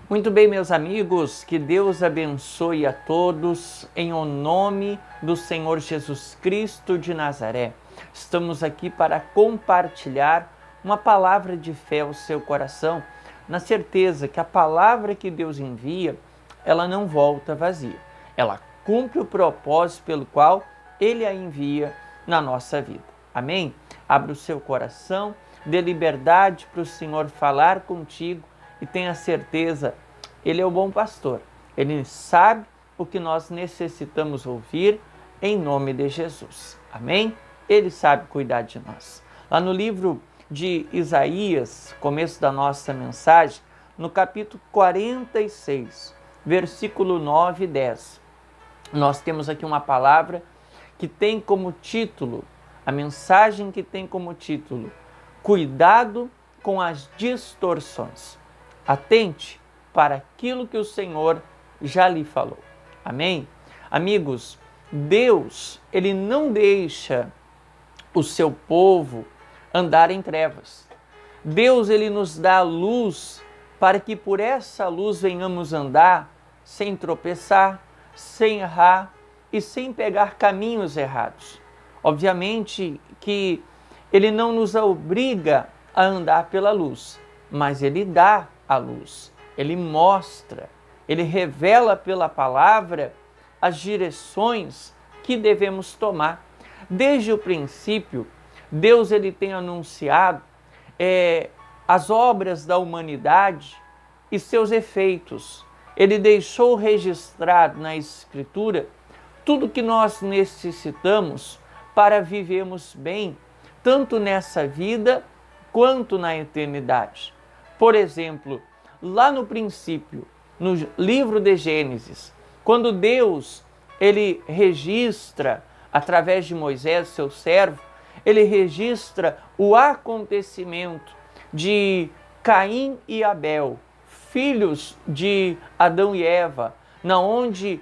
Muito bem, meus amigos, que Deus abençoe a todos em o nome do Senhor Jesus Cristo de Nazaré. Estamos aqui para compartilhar uma palavra de fé ao seu coração, na certeza que a palavra que Deus envia, ela não volta vazia. Ela cumpre o propósito pelo qual Ele a envia na nossa vida. Amém? Abra o seu coração, dê liberdade para o Senhor falar contigo, e tenha certeza, Ele é o bom pastor. Ele sabe o que nós necessitamos ouvir em nome de Jesus. Amém? Ele sabe cuidar de nós. Lá no livro de Isaías, começo da nossa mensagem, no capítulo 46, versículo 9 e 10, nós temos aqui uma palavra que tem como título, a mensagem que tem como título, cuidado com as distorções. Atente para aquilo que o Senhor já lhe falou. Amém? Amigos, Deus, Ele não deixa o seu povo andar em trevas. Deus, Ele nos dá a luz para que por essa luz venhamos andar sem tropeçar, sem errar e sem pegar caminhos errados. Obviamente que Ele não nos obriga a andar pela luz, mas Ele dá a luz, Ele mostra, Ele revela pela palavra as direções que devemos tomar. Desde o princípio, Deus ele tem anunciado as obras da humanidade e seus efeitos. Ele deixou registrado na Escritura tudo que nós necessitamos para vivermos bem, tanto nessa vida quanto na eternidade. Por exemplo, lá no princípio, no livro de Gênesis, quando Deus ele registra, através de Moisés, seu servo, ele registra o acontecimento de Caim e Abel, filhos de Adão e Eva, na onde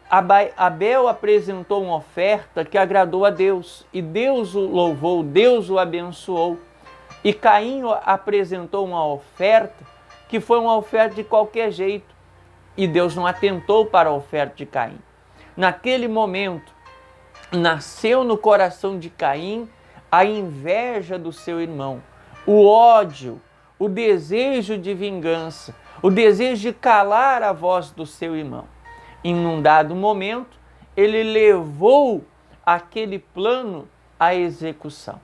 Abel apresentou uma oferta que agradou a Deus, e Deus o louvou, Deus o abençoou. E Caim apresentou uma oferta que foi uma oferta de qualquer jeito, e Deus não atentou para a oferta de Caim. Naquele momento, nasceu no coração de Caim a inveja do seu irmão, o ódio, o desejo de vingança, o desejo de calar a voz do seu irmão. Em um dado momento, ele levou aquele plano à execução.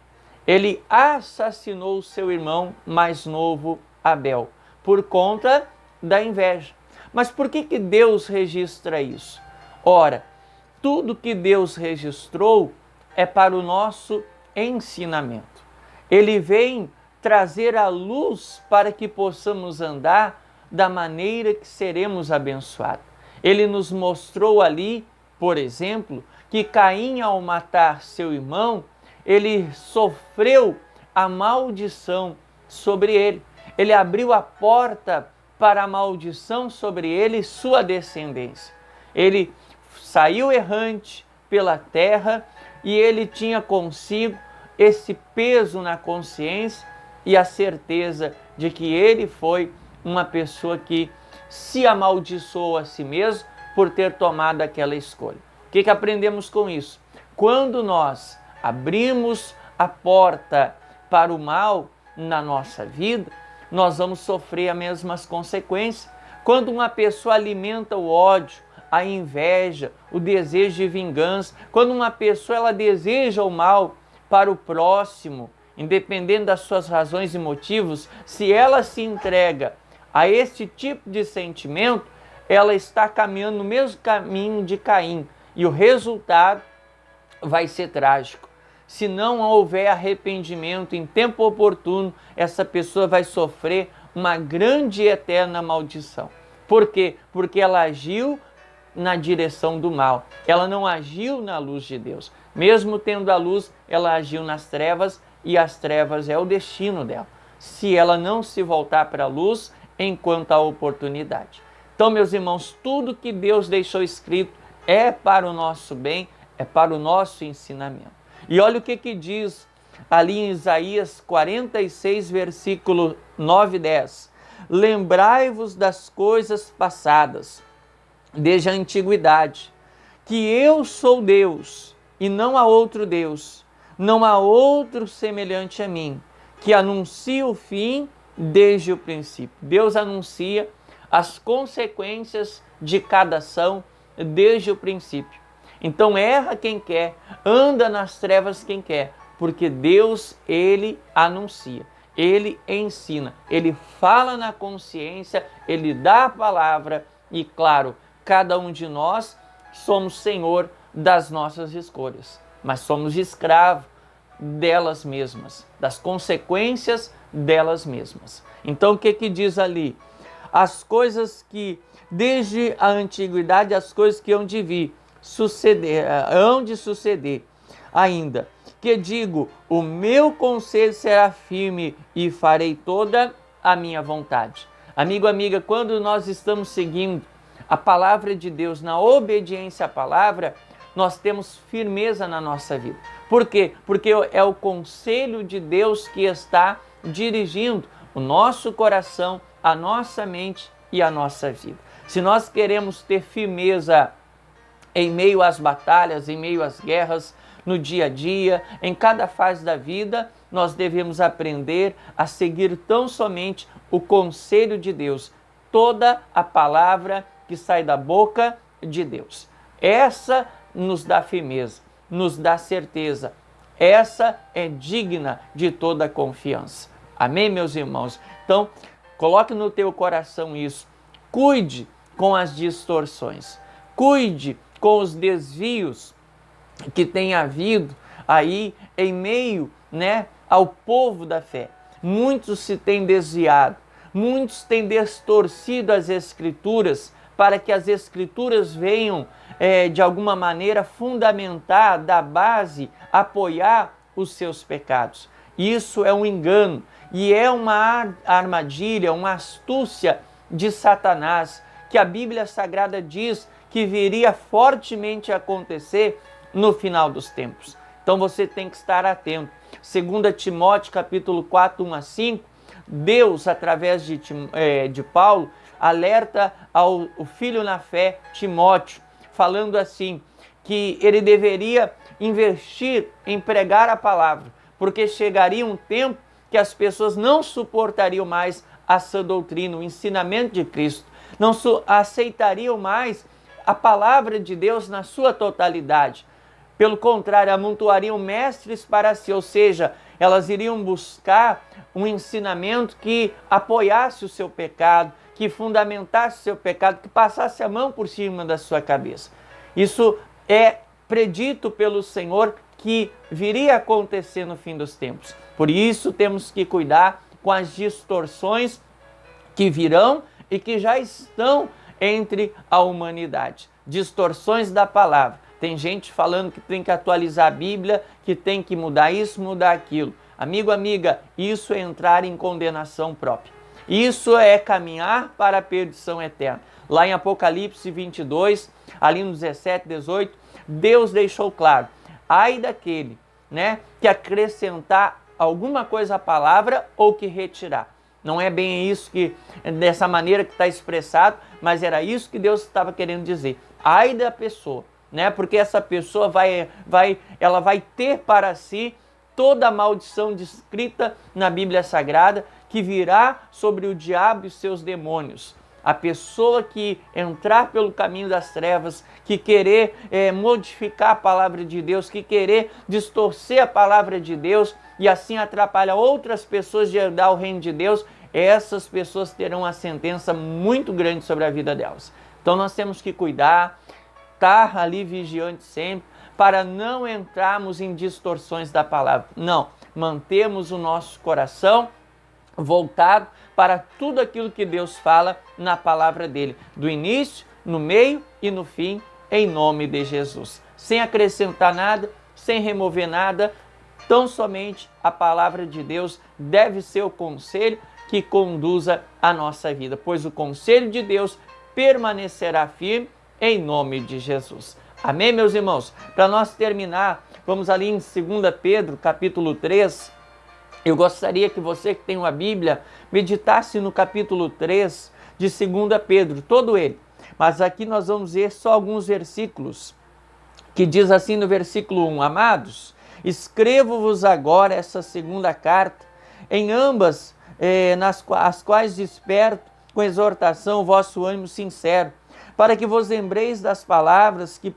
Ele assassinou o seu irmão mais novo, Abel, por conta da inveja. Mas por que Deus registra isso? Ora, tudo que Deus registrou é para o nosso ensinamento. Ele vem trazer a luz para que possamos andar da maneira que seremos abençoados. Ele nos mostrou ali, por exemplo, que Caim, ao matar seu irmão, ele sofreu a maldição sobre ele. Ele abriu a porta para a maldição sobre ele e sua descendência. Ele saiu errante pela terra e ele tinha consigo esse peso na consciência e a certeza de que ele foi uma pessoa que se amaldiçoou a si mesmo por ter tomado aquela escolha. O que aprendemos com isso? Quando nós abrimos a porta para o mal na nossa vida, nós vamos sofrer as mesmas consequências. Quando uma pessoa alimenta o ódio, a inveja, o desejo de vingança, quando uma pessoa ela deseja o mal para o próximo, independente das suas razões e motivos, se ela se entrega a esse tipo de sentimento, ela está caminhando no mesmo caminho de Caim e o resultado vai ser trágico. Se não houver arrependimento em tempo oportuno, essa pessoa vai sofrer uma grande e eterna maldição. Por quê? Porque ela agiu na direção do mal. Ela não agiu na luz de Deus. Mesmo tendo a luz, ela agiu nas trevas e as trevas é o destino dela, se ela não se voltar para a luz enquanto há oportunidade. Então, meus irmãos, tudo que Deus deixou escrito é para o nosso bem, é para o nosso ensinamento. E olha o que diz ali em Isaías 46, versículo 9 e 10. lembrai-vos das coisas passadas, desde a antiguidade, que eu sou Deus e não há outro Deus, não há outro semelhante a mim, que anuncia o fim desde o princípio. Deus anuncia as consequências de cada ação desde o princípio. Então erra quem quer, anda nas trevas quem quer, porque Deus, Ele anuncia, Ele ensina, Ele fala na consciência, Ele dá a palavra e, claro, cada um de nós somos senhor das nossas escolhas, mas somos escravos delas mesmas, das consequências delas mesmas. Então o que diz ali? As coisas que, desde a antiguidade, as coisas que hão de suceder ainda, que digo, o meu conselho será firme e farei toda a minha vontade. Amigo, amiga, quando nós estamos seguindo a palavra de Deus, na obediência à palavra, nós temos firmeza na nossa vida. Por quê? Porque é o conselho de Deus que está dirigindo o nosso coração, a nossa mente e a nossa vida. Se nós queremos ter firmeza em meio às batalhas, em meio às guerras, no dia a dia, em cada fase da vida, nós devemos aprender a seguir tão somente o conselho de Deus, toda a palavra que sai da boca de Deus. Essa nos dá firmeza, nos dá certeza. Essa é digna de toda confiança. Amém, meus irmãos? Então, coloque no teu coração isso. Cuide com as distorções. Cuide com os desvios que tem havido aí em meio, ao povo da fé. Muitos se têm desviado, muitos têm distorcido as Escrituras para que as Escrituras venham, de alguma maneira, fundamentar, dar base, apoiar os seus pecados. Isso é um engano e é uma armadilha, uma astúcia de Satanás, que a Bíblia Sagrada diz que viria fortemente a acontecer no final dos tempos. Então você tem que estar atento. 2 Timóteo capítulo 4, 1 a 5, Deus, através de Paulo, alerta ao filho na fé, Timóteo, falando assim, que ele deveria investir em pregar a palavra, porque chegaria um tempo que as pessoas não suportariam mais a sã doutrina, o ensinamento de Cristo, não aceitariam mais a palavra de Deus na sua totalidade. Pelo contrário, amontoariam mestres para si, ou seja, elas iriam buscar um ensinamento que apoiasse o seu pecado, que fundamentasse o seu pecado, que passasse a mão por cima da sua cabeça. Isso é predito pelo Senhor que viria a acontecer no fim dos tempos. Por isso temos que cuidar com as distorções que virão e que já estão entre a humanidade. Distorções da palavra. Tem gente falando que tem que atualizar a Bíblia, que tem que mudar isso, mudar aquilo. Amigo, amiga, isso é entrar em condenação própria. Isso é caminhar para a perdição eterna. Lá em Apocalipse 22, ali no 17, 18, Deus deixou claro, ai daquele, que acrescentar alguma coisa à palavra ou que retirar. Não é bem isso dessa maneira que está expressado, mas era isso que Deus estava querendo dizer. Ai da pessoa, porque essa pessoa ela vai ter para si toda a maldição descrita na Bíblia Sagrada que virá sobre o diabo e seus demônios. A pessoa que entrar pelo caminho das trevas, que querer modificar a palavra de Deus, que querer distorcer a palavra de Deus e assim atrapalhar outras pessoas de herdar o reino de Deus, essas pessoas terão uma sentença muito grande sobre a vida delas. Então nós temos que cuidar, estar ali vigiante sempre, para não entrarmos em distorções da palavra. Não, mantemos o nosso coração voltado para tudo aquilo que Deus fala na palavra dele, do início, no meio e no fim, em nome de Jesus. Sem acrescentar nada, sem remover nada, tão somente a palavra de Deus deve ser o conselho que conduza a nossa vida, pois o conselho de Deus permanecerá firme em nome de Jesus. Amém, meus irmãos? Para nós terminar, vamos ali em 2 Pedro, capítulo 3, Eu gostaria que você que tem uma Bíblia meditasse no capítulo 3 de 2 Pedro, todo ele. Mas aqui nós vamos ver só alguns versículos, que diz assim no versículo 1: Amados, escrevo-vos agora essa segunda carta, em ambas as quais desperto com exortação o vosso ânimo sincero, para que vos lembreis das palavras que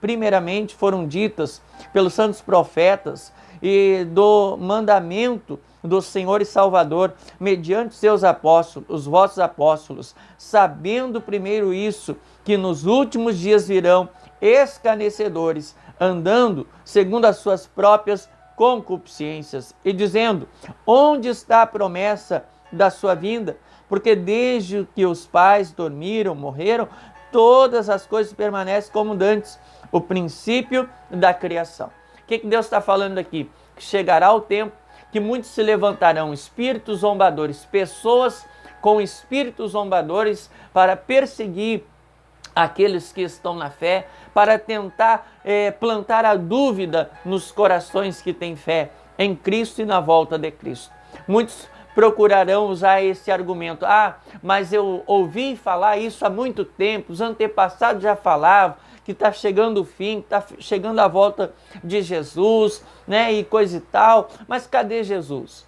primeiramente foram ditas pelos santos profetas e do mandamento do Senhor e Salvador, mediante seus apóstolos, os vossos apóstolos, sabendo primeiro isso, que nos últimos dias virão escarnecedores, andando segundo as suas próprias concupiscências, e dizendo: onde está a promessa da sua vinda? Porque desde que os pais dormiram, morreram, todas as coisas permanecem como dantes, o princípio da criação. O que Deus está falando aqui? Que chegará o tempo que muitos se levantarão, espíritos zombadores, pessoas com espíritos zombadores, para perseguir aqueles que estão na fé, para tentar plantar a dúvida nos corações que têm fé em Cristo e na volta de Cristo. Muitos procurarão usar esse argumento: mas eu ouvi falar isso há muito tempo, os antepassados já falavam que está chegando o fim, está chegando a volta de Jesus, né, e coisa e tal, mas cadê Jesus?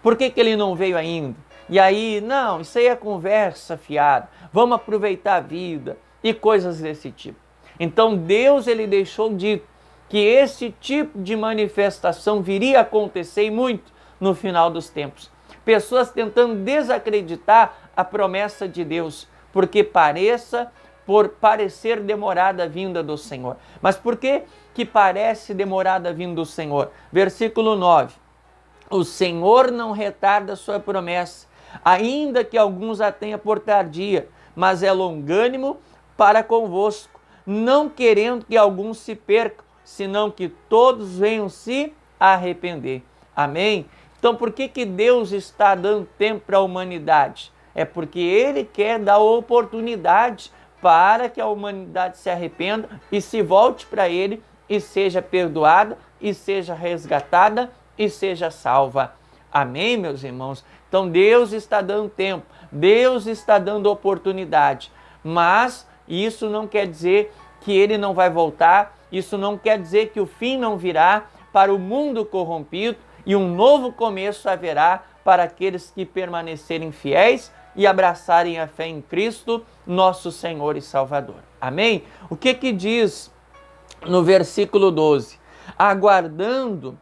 Por que ele não veio ainda? E aí, não, isso aí é conversa fiada, vamos aproveitar a vida e coisas desse tipo. Então Deus, ele deixou dito que esse tipo de manifestação viria a acontecer, e muito, no final dos tempos. Pessoas tentando desacreditar a promessa de Deus, porque por parecer demorada a vinda do Senhor. Mas por que parece demorada a vinda do Senhor? Versículo 9. O Senhor não retarda a sua promessa, ainda que alguns a tenha por tardia, mas é longânimo para convosco, não querendo que alguns se percam, senão que todos venham se arrepender. Amém? Então, por que Deus está dando tempo para a humanidade? É porque Ele quer dar oportunidade para que a humanidade se arrependa e se volte para Ele e seja perdoada, e seja resgatada, e seja salva. Amém, meus irmãos? Então, Deus está dando tempo, Deus está dando oportunidade, mas isso não quer dizer que Ele não vai voltar, isso não quer dizer que o fim não virá para o mundo corrompido, e um novo começo haverá para aqueles que permanecerem fiéis e abraçarem a fé em Cristo, nosso Senhor e Salvador. Amém? O que diz no versículo 12? Aguardando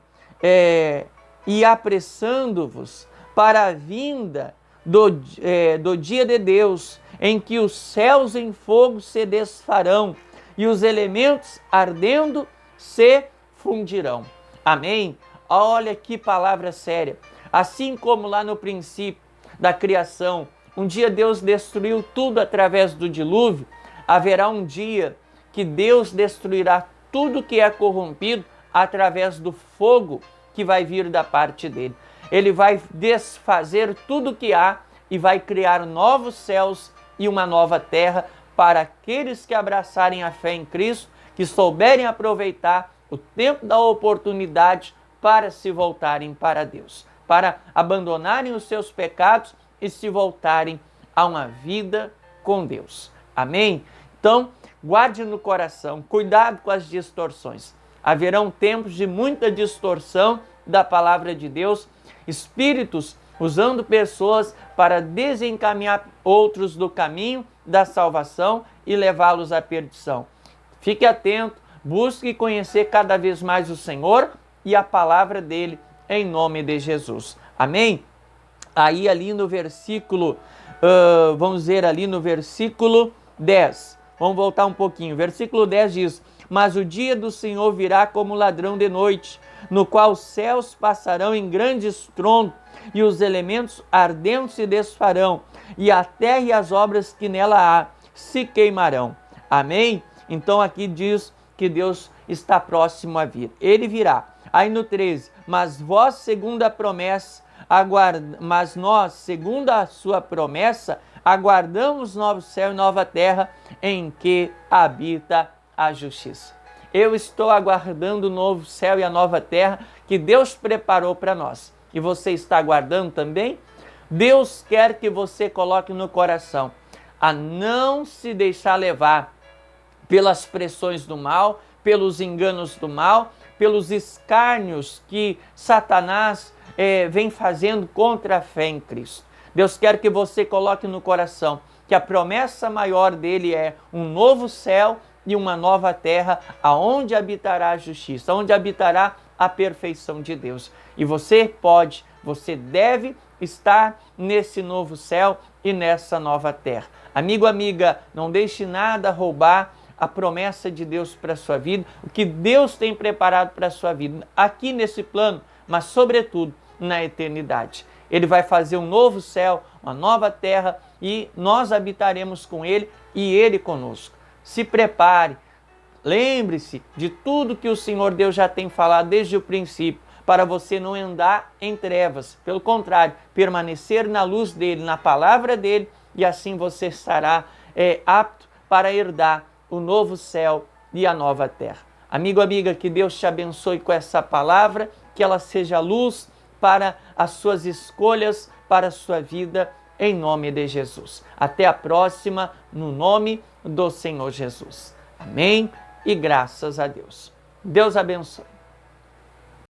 e apressando-vos para a vinda do dia de Deus, em que os céus em fogo se desfarão e os elementos ardendo se fundirão. Amém? Olha que palavra séria. Assim como lá no princípio da criação, um dia Deus destruiu tudo através do dilúvio, haverá um dia que Deus destruirá tudo que é corrompido através do fogo que vai vir da parte dele. Ele vai desfazer tudo que há e vai criar novos céus e uma nova terra para aqueles que abraçarem a fé em Cristo, que souberem aproveitar o tempo da oportunidade para se voltarem para Deus, para abandonarem os seus pecados e se voltarem a uma vida com Deus. Amém? Então, guarde no coração, cuidado com as distorções. Haverão tempos de muita distorção da palavra de Deus, espíritos usando pessoas para desencaminhar outros do caminho da salvação e levá-los à perdição. Fique atento, busque conhecer cada vez mais o Senhor e a palavra dele, em nome de Jesus. Amém? Aí ali no versículo, vamos ver ali no versículo 10. Vamos voltar um pouquinho. Versículo 10 diz: mas o dia do Senhor virá como ladrão de noite, no qual os céus passarão em grande estrondo, e os elementos ardendo se desfarão, e a terra e as obras que nela há se queimarão. Amém? Então aqui diz que Deus está próximo a vir. Ele virá. Aí no 13, mas vós, segundo a promessa, mas nós, segundo a sua promessa, aguardamos novo céu e nova terra, em que habita a justiça. Eu estou aguardando o novo céu e a nova terra que Deus preparou para nós. e você está aguardando também? Deus quer que você coloque no coração a não se deixar levar pelas pressões do mal, pelos enganos do mal, pelos escárnios que Satanás vem fazendo contra a fé em Cristo. Deus quer que você coloque no coração que a promessa maior dele é um novo céu e uma nova terra, aonde habitará a justiça, onde habitará a perfeição de Deus. E você deve estar nesse novo céu e nessa nova terra. Amigo, amiga, não deixe nada roubar a promessa de Deus para a sua vida, o que Deus tem preparado para a sua vida, aqui nesse plano, mas sobretudo na eternidade. Ele vai fazer um novo céu, uma nova terra, e nós habitaremos com Ele e Ele conosco. Se prepare, lembre-se de tudo que o Senhor Deus já tem falado desde o princípio, para você não andar em trevas. Pelo contrário, permanecer na luz dEle, na palavra dEle, e assim você estará apto para herdar o novo céu e a nova terra. Amigo, amiga, que Deus te abençoe com essa palavra, que ela seja luz para as suas escolhas, para a sua vida, em nome de Jesus. Até a próxima, no nome do Senhor Jesus. Amém e graças a Deus. Deus abençoe.